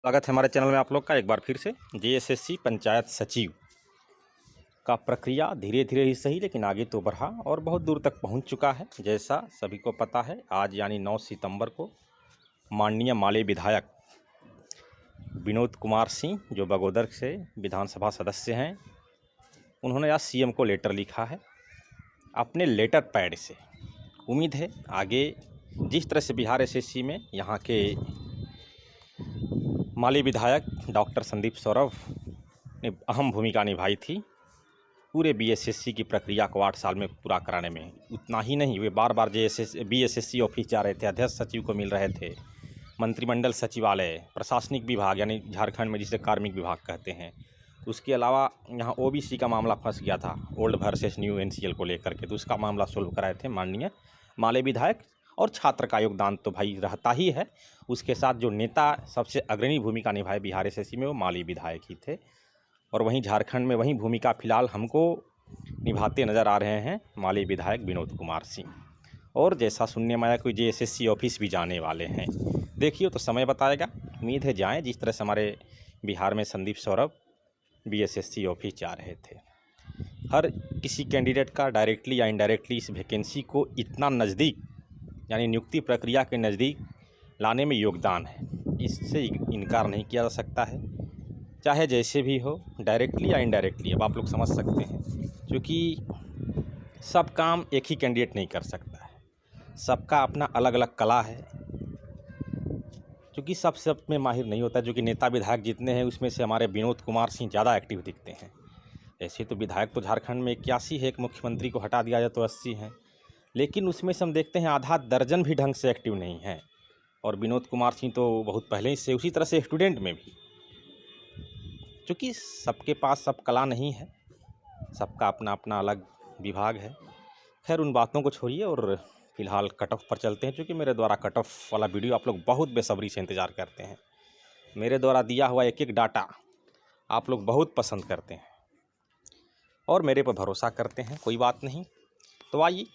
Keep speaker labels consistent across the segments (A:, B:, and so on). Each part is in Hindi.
A: स्वागत है हमारे चैनल में आप लोग का एक बार फिर से। जेएसएससी पंचायत सचिव का प्रक्रिया धीरे धीरे ही सही लेकिन आगे तो बढ़ा और बहुत दूर तक पहुंच चुका है। जैसा सभी को पता है, आज यानी 9 सितंबर को माननीय माले विधायक विनोद कुमार सिंह, जो बगोदर से विधानसभा सदस्य हैं, उन्होंने आज सीएम को लेटर लिखा है अपने लेटर पैड से। उम्मीद है आगे जिस तरह से बिहार एसएससी में यहाँ के माली विधायक डॉक्टर संदीप सौरभ ने अहम भूमिका निभाई थी पूरे बीएसएससी की प्रक्रिया को 8 साल में पूरा कराने में। उतना ही नहीं, वे बार बार बीएसएससी ऑफिस जा रहे थे, अध्यक्ष सचिव को मिल रहे थे, मंत्रिमंडल सचिवालय, प्रशासनिक विभाग यानी झारखंड में जिसे कार्मिक विभाग कहते हैं। उसके अलावा यहाँ ओबीसी का मामला फंस गया था, ओल्ड वर्सेस न्यू एनसीएल को लेकर के, तो उसका मामला सोल्व कराए थे माननीय माले विधायक। और छात्र का योगदान तो भाई रहता ही है, उसके साथ जो नेता सबसे अग्रणी भूमिका निभाए बिहार एसएससी में वो माली विधायक ही थे। और वहीं झारखंड में वहीं भूमिका फिलहाल हमको निभाते नज़र आ रहे हैं माली विधायक विनोद कुमार सिंह। और जैसा सुनने में आया कोई जेएसएससी ऑफिस भी जाने वाले हैं, देखिए तो समय बताएगा। उम्मीद है जाएं, जिस तरह से हमारे बिहार में संदीप सौरभ बीएसएससी ऑफिस जा रहे थे। हर किसी कैंडिडेट का डायरेक्टली या इनडायरेक्टली इस वैकेंसी को इतना नज़दीक यानी नियुक्ति प्रक्रिया के नज़दीक लाने में योगदान है, इससे इनकार नहीं किया जा सकता है, चाहे जैसे भी हो, डायरेक्टली या इनडायरेक्टली। अब आप लोग समझ सकते हैं, क्योंकि सब काम एक ही कैंडिडेट नहीं कर सकता है, सबका अपना अलग अलग कला है, क्योंकि सब में माहिर नहीं होता। जो कि नेता विधायक जितने हैं उसमें से हमारे विनोद कुमार सिंह ज़्यादा एक्टिव दिखते हैं। ऐसे तो विधायक तो झारखंड में 81 है, एक मुख्यमंत्री को हटा दिया जाए तो 80 हैं, लेकिन उसमें से हम देखते हैं आधा दर्जन भी ढंग से एक्टिव नहीं है। और विनोद कुमार सिंह तो बहुत पहले ही से, उसी तरह से स्टूडेंट में भी, क्योंकि सबके पास सब कला नहीं है, सबका अपना अपना अलग विभाग है। खैर उन बातों को छोड़िए और फिलहाल कट ऑफ पर चलते हैं, क्योंकि मेरे द्वारा कट ऑफ वाला वीडियो आप लोग बहुत बेसब्री से इंतज़ार करते हैं। मेरे द्वारा दिया हुआ एक एक डाटा आप लोग बहुत पसंद करते हैं और मेरे पर भरोसा करते हैं, कोई बात नहीं। तो आइए,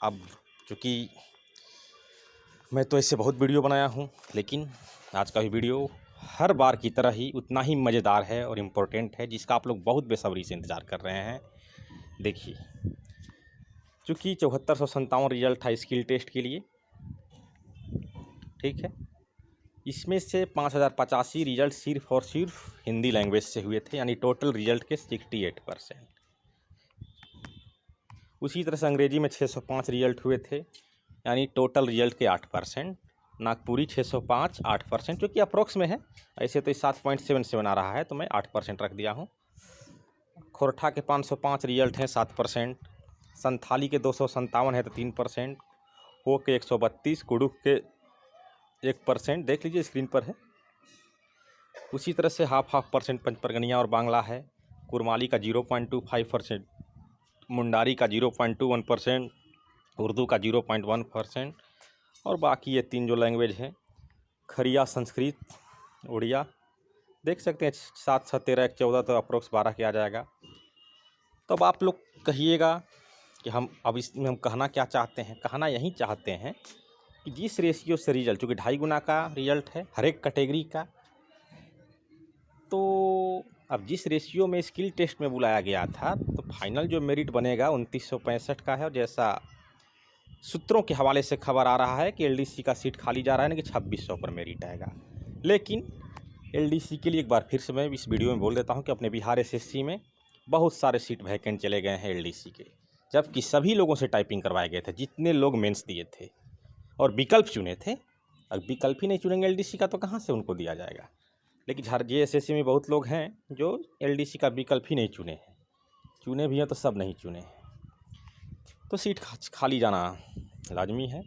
A: अब चूँकि मैं तो इससे बहुत वीडियो बनाया हूँ, लेकिन आज का भी वीडियो हर बार की तरह ही उतना ही मज़ेदार है और इम्पोर्टेंट है, जिसका आप लोग बहुत बेसब्री से इंतज़ार कर रहे हैं। देखिए, चूँकि 7457 रिजल्ट था स्किल टेस्ट के लिए, ठीक है, इसमें से 5085 रिजल्ट सिर्फ और सिर्फ हिंदी लैंग्वेज से हुए थे, यानी टोटल रिजल्ट के 68%। उसी तरह से अंग्रेजी में 605 रिजल्ट हुए थे, यानी टोटल रिजल्ट के 8%। नागपुरी 605 8%, जो कि अप्रोक्स में है, ऐसे तो 7.77 आ रहा है, तो मैं 8% रख दिया हूँ। खोरठा के 505 रिजल्ट हैं, 7%। संथाली के 257 है तो 3%। हो के 132, कुडुख के 1%, देख लीजिए स्क्रीन पर है। उसी तरह से हाफ परसेंट पंचपरगनिया और बांग्ला है। कुरमाली का 0.25%, मुंडारी का 0.21%, उर्दू का 0.1%, और बाकी ये 3 जो लैंग्वेज हैं, खरिया, संस्कृत, उड़िया, देख सकते हैं 7 7 13 1 14, तो अप्रोक्स 12 के आ जाएगा। तो अब आप लोग कहिएगा कि हम अब इसमें हम कहना क्या चाहते हैं। कहना यही चाहते हैं कि जिस रेशियो से रिजल्ट, चूँकि 2.5 गुना का रिजल्ट है हर एक कैटेगरी का, तो अब जिस रेशियो में स्किल टेस्ट में बुलाया गया था, तो फाइनल जो मेरिट बनेगा 2965 का है। और जैसा सूत्रों के हवाले से खबर आ रहा है कि एलडीसी का सीट खाली जा रहा है, ना कि 2600 पर मेरिट आएगा। लेकिन एलडीसी के लिए एक बार फिर से मैं इस वीडियो में बोल देता हूं कि अपने बिहार एसएससी में बहुत सारे सीट वैकेंट चले गए हैं एलडीसी के, जबकि सभी लोगों से टाइपिंग करवाए गए थे, जितने लोग मेंस दिए थे और विकल्प चुने थे। अब विकल्प ही नहीं चुनेंगे एलडीसी का, तो कहाँ से उनको दिया जाएगा। लेकिन जेएसएससी में बहुत लोग हैं जो एलडीसी का विकल्प ही नहीं चुने हैं, चुने भी हैं तो सब नहीं चुने हैं, तो सीट खाली जाना लाजमी है।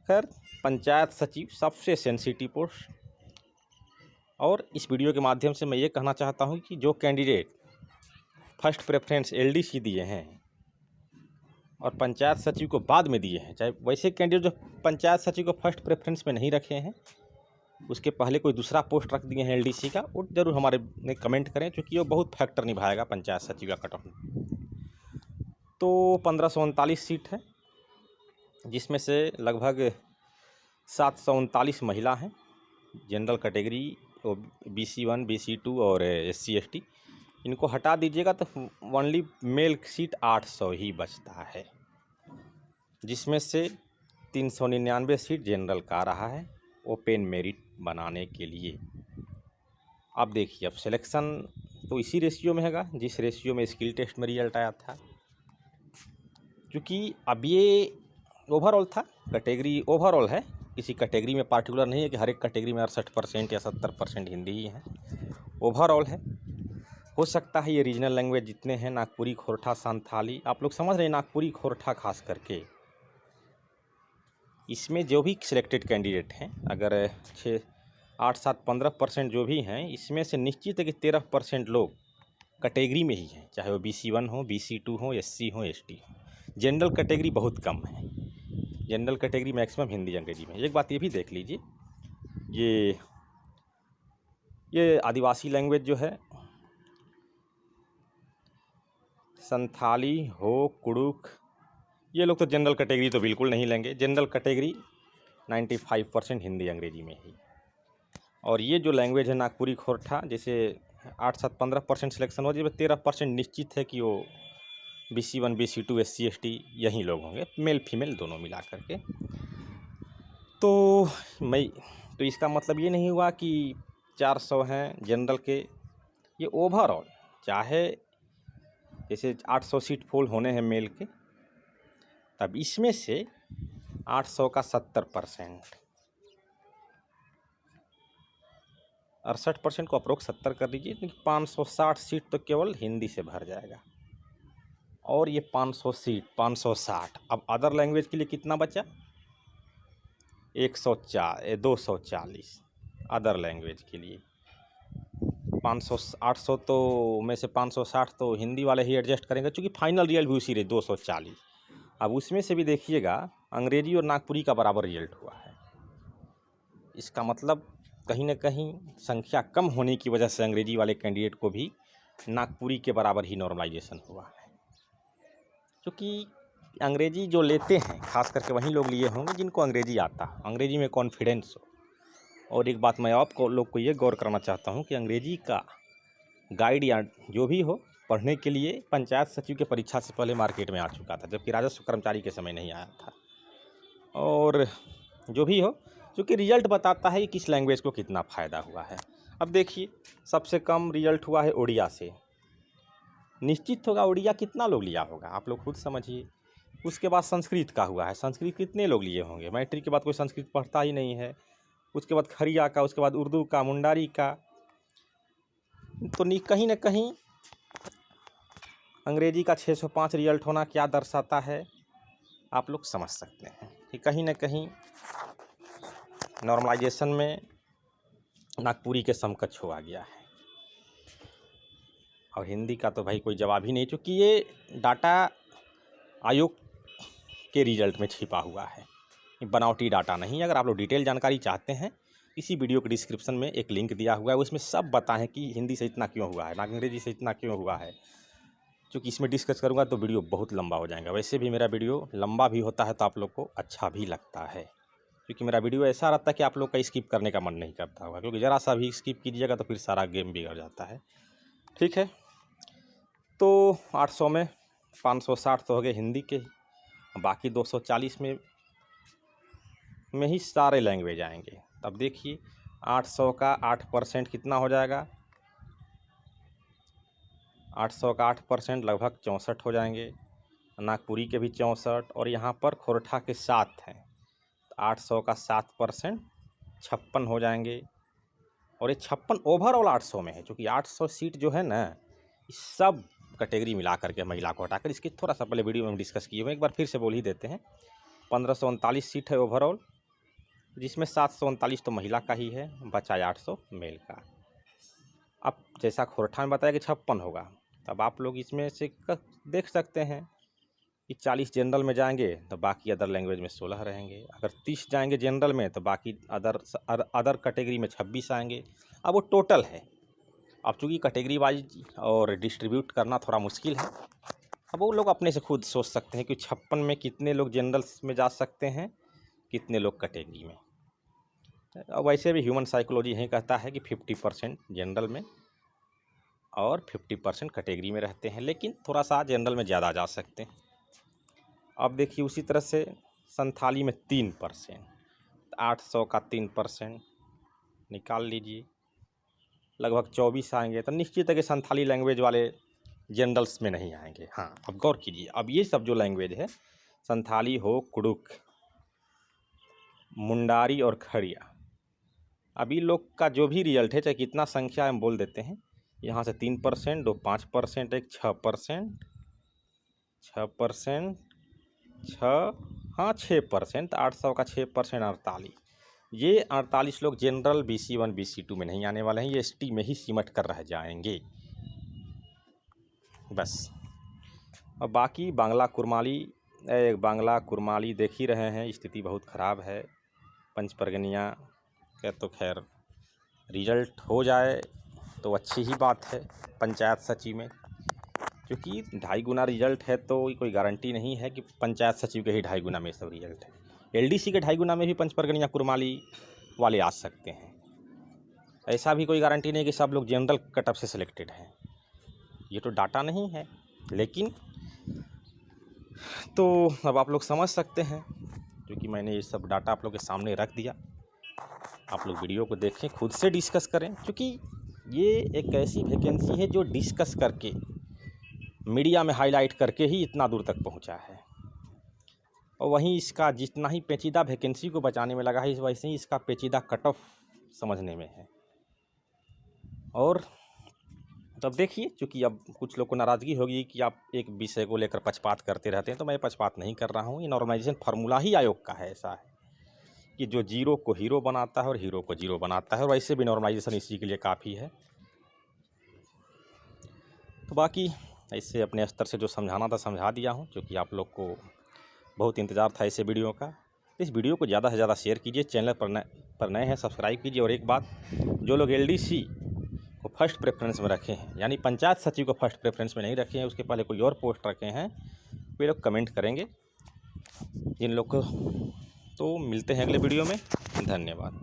A: खैर, पंचायत सचिव सबसे सेंसिटिव पोस्ट, और इस वीडियो के माध्यम से मैं ये कहना चाहता हूँ कि जो कैंडिडेट फर्स्ट प्रेफरेंस एलडीसी दिए हैं और पंचायत सचिव को बाद में दिए हैं, चाहे वैसे कैंडिडेट जो पंचायत सचिव को फर्स्ट प्रेफरेंस में नहीं रखे हैं, उसके पहले कोई दूसरा पोस्ट रख दिए हैं एलडीसी का, वो जरूर हमारे में कमेंट करें, क्योंकि वो बहुत फैक्टर निभाएगा पंचायत सचिव का कट ऑफ। तो 1539 सीट है, जिसमें से लगभग 739 महिला हैं। जनरल कैटेगरी वो BC1 BC2 और SC ST इनको हटा दीजिएगा तो ओनली मेल सीट 800 ही बचता है, जिसमें से 399 सीट जनरल का आ रहा है ओपन मेरिट बनाने के लिए। अब देखिए, अब सिलेक्शन तो इसी रेशियो में हैगा जिस रेशियो में स्किल टेस्ट में रिजल्ट आया था, क्योंकि अब ये ओवरऑल था, कैटेगरी ओवरऑल है, किसी कैटेगरी में पार्टिकुलर नहीं है कि हर एक कैटेगरी में 68% या 70% हिंदी ही है, ओवरऑल है। हो सकता है ये रीजनल लैंग्वेज जितने हैं, नागपुरी, खोरठा, संथाली, आप लोग समझ रहे हैं, नागपुरी, खोरठा खास करके, इसमें जो भी सिलेक्टेड कैंडिडेट हैं, अगर 6, 8, 7, 15% जो भी हैं, इसमें से निश्चित है कि 13% लोग कैटेगरी में ही हैं, चाहे वो BC1 हो, BC2 हो, SC हो, ST हो। जनरल कैटेगरी बहुत कम है, जनरल कैटेगरी मैक्सिमम हिंदी अंग्रेजी में। एक बात ये भी देख लीजिए, ये आदिवासी लैंग्वेज जो है, संथाली हो, कुड़ुक, ये लोग तो जनरल कैटेगरी तो बिल्कुल नहीं लेंगे। जनरल कैटेगरी 95% हिंदी अंग्रेजी में ही। और ये जो लैंग्वेज है नागपुरी, खोरठा, जैसे 8, 7, 15% सिलेक्शन हो जाए, 13% निश्चित है कि वो BC1 BC2 SC ST यही लोग होंगे, मेल फीमेल दोनों मिला करके। तो इसका मतलब ये नहीं हुआ कि 400 हैं जनरल के, ये ओवरऑल, चाहे जैसे 800 सीट फुल होने हैं मेल के, तब इसमें से 800 का 70%, 68% को अप्रोक्स 70 कर दीजिए, तो 560 सीट तो केवल हिंदी से भर जाएगा। और ये 500 सीट, 560, अब अदर लैंग्वेज के लिए कितना बचा? 240 अदर लैंग्वेज के लिए। 500, 800 तो में से 560 तो हिंदी वाले ही एडजस्ट करेंगे, क्योंकि फाइनल रिजल्ट भी उसी रहे 240। अब उसमें से भी देखिएगा, अंग्रेजी और नागपुरी का बराबर रिजल्ट हुआ है। इसका मतलब कहीं ना कहीं संख्या कम होने की वजह से अंग्रेजी वाले कैंडिडेट को भी नागपुरी के बराबर ही नॉर्मलाइजेशन हुआ है, क्योंकि अंग्रेजी जो लेते हैं खास करके वही लोग लिए होंगे जिनको अंग्रेजी आता, अंग्रेजी में कॉन्फिडेंस हो। और एक बात मैं आपको लोग को ये गौर कराना चाहता हूँ कि अंग्रेजी का गाइड या जो भी हो पढ़ने के लिए पंचायत सचिव के परीक्षा से पहले मार्केट में आ चुका था, जबकि राजस्व कर्मचारी के समय नहीं आया था। और जो भी हो, क्योंकि रिजल्ट बताता है कि किस लैंग्वेज को कितना फ़ायदा हुआ है। अब देखिए, सबसे कम रिजल्ट हुआ है उड़िया से, निश्चित होगा उड़िया कितना लोग लिया होगा, आप लोग खुद समझिए। उसके बाद संस्कृत का हुआ है, संस्कृत कितने लोग लिए होंगे, मैट्रिक के बाद कोई संस्कृत पढ़ता ही नहीं है। उसके बाद खरिया का, उसके बाद उर्दू का, मुंडारी का, तो कहीं ना कहीं अंग्रेजी का 605 रिजल्ट होना क्या दर्शाता है, आप लोग समझ सकते हैं कि कहीं ना कहीं नॉर्मलाइजेशन में नागपुरी के समकक्ष हुआ गया है। और हिंदी का तो भाई कोई जवाब ही नहीं, चूँकि ये डाटा आयोग के रिजल्ट में छिपा हुआ है, बनावटी डाटा नहीं। अगर आप लोग डिटेल जानकारी चाहते हैं, इसी वीडियो के डिस्क्रिप्शन में एक लिंक दिया हुआ है, उसमें सब बताएं कि हिंदी से इतना क्यों हुआ है, अंग्रेजी से इतना क्यों हुआ है। क्योंकि इसमें डिस्कस करूंगा तो वीडियो बहुत लंबा हो जाएगा, वैसे भी मेरा वीडियो लंबा भी होता है तो आप लोग को अच्छा भी लगता है, क्योंकि मेरा वीडियो ऐसा रहता है कि आप लोग का स्किप करने का मन नहीं करता होगा, क्योंकि ज़रा सा भी स्किप कीजिएगा तो फिर सारा गेम बिगड़ जाता है। ठीक है, तो 800 में 560 तो हो गए हिंदी के, बाकी 240 में ही सारे लैंग्वेज आएंगे। तब देखिए 800 का 8% कितना हो जाएगा, 800 का 8% लगभग 64 हो जाएंगे, नागपुरी के भी 64, और यहाँ पर खोरठा के 7 हैं, 800 का 7% 56 हो जाएंगे। और ये 56 ओवरऑल 800 में है, क्योंकि 800 सीट जो है ना, इस सब कैटेगरी मिला करके महिला को हटाकर, इसकी थोड़ा सा पहले वीडियो में हम डिस्कस किए हुए, एक बार फिर से बोल ही देते हैं। 1539 सीट है ओवरऑल, जिसमें 739 तो महिला का ही है, बचा 800 मेल का। अब जैसा खोरठा में बताया कि 56 होगा, तब आप लोग इसमें से देख सकते हैं कि 40 जनरल में जाएंगे तो बाकी अदर लैंग्वेज में 16 रहेंगे, अगर 30 जाएंगे जनरल में तो बाकी अदर कैटेगरी में 26 आएंगे। अब वो टोटल है, अब चूँकि कैटेगरी वाइज और डिस्ट्रीब्यूट करना थोड़ा मुश्किल है, अब वो लोग अपने से खुद सोच सकते हैं कि 56 में कितने लोग जनरल में जा सकते हैं, कितने लोग कैटेगरी में। वैसे भी ह्यूमन साइकोलॉजी यही कहता है कि 50% जनरल में और 50% कैटेगरी में रहते हैं, लेकिन थोड़ा सा जनरल में ज़्यादा जा सकते हैं। अब देखिए उसी तरह से संथाली में 3%, 800 का 3% निकाल लीजिए, लगभग 24 आएंगे। तो निश्चित है कि संथाली लैंग्वेज वाले जनरल्स में नहीं आएंगे। हाँ, अब गौर कीजिए, अब ये सब जो लैंग्वेज है, संथाली हो, कुडुक, मुंडारी और खड़िया, अभी लोग का जो भी रिजल्ट है, चाहे कितना संख्या हम बोल देते हैं, यहाँ से 3%, 2 5%, एक 6%, 6%, 6% 800 का 6%, 48। ये 48 लोग जनरल BC1 BC2 में नहीं आने वाले हैं, ये ST में ही सिमट कर रह जाएंगे बस। अब बाकी बांग्ला कुरमाली देख ही रहे हैं, स्थिति बहुत ख़राब है। पंचपरगनिया का तो खैर रिजल्ट हो जाए तो अच्छी ही बात है पंचायत सचिव में, क्योंकि 2.5 गुना रिजल्ट है तो कोई गारंटी नहीं है कि पंचायत सचिव के ही 2.5 गुना में सब रिजल्ट है। LDC के 2.5 गुना में भी पंचपरगनिया कुरमाली वाले आ सकते हैं। ऐसा भी कोई गारंटी नहीं कि सब लोग जनरल कट ऑफ से सिलेक्टेड हैं, ये तो डाटा नहीं है। लेकिन तो अब आप लोग समझ सकते हैं, क्योंकि मैंने ये सब डाटा आप लोग के सामने रख दिया। आप लोग वीडियो को देखें, खुद से डिस्कस करें, क्योंकि ये एक ऐसी वैकेंसी है जो डिस्कस करके मीडिया में हाईलाइट करके ही इतना दूर तक पहुंचा है। और वहीं इसका जितना ही पेचीदा वैकेंसी को बचाने में लगा है, वैसे ही इसका पेचीदा कट ऑफ समझने में है। और तब देखिए, चूँकि अब कुछ लोग को नाराज़गी होगी कि आप एक विषय को लेकर पक्षपात करते रहते हैं, तो मैं पक्षपात नहीं कर रहा हूँ। ये नॉर्मलाइजेशन फार्मूला ही आयोग का है, ऐसा है कि जो जीरो को हीरो बनाता है और हीरो को जीरो बनाता है, और वैसे भी नॉर्मलाइजेशन इसी के लिए काफ़ी है। तो बाकी ऐसे अपने स्तर से जो समझाना था समझा दिया हूँ, क्योंकि आप लोग को बहुत इंतज़ार था ऐसे वीडियो का। इस वीडियो को ज़्यादा से ज़्यादा शेयर कीजिए, चैनल पर नए हैं सब्सक्राइब कीजिए। और एक बात, जो लोग LDC को फर्स्ट प्रेफरेंस में रखे हैं, यानी पंचायत सचिव को फर्स्ट प्रेफरेंस में नहीं रखे हैं, उसके पहले कोई और पोस्ट रखे हैं, वे लोग कमेंट करेंगे जिन लोग को। तो मिलते हैं अगले वीडियो में, धन्यवाद।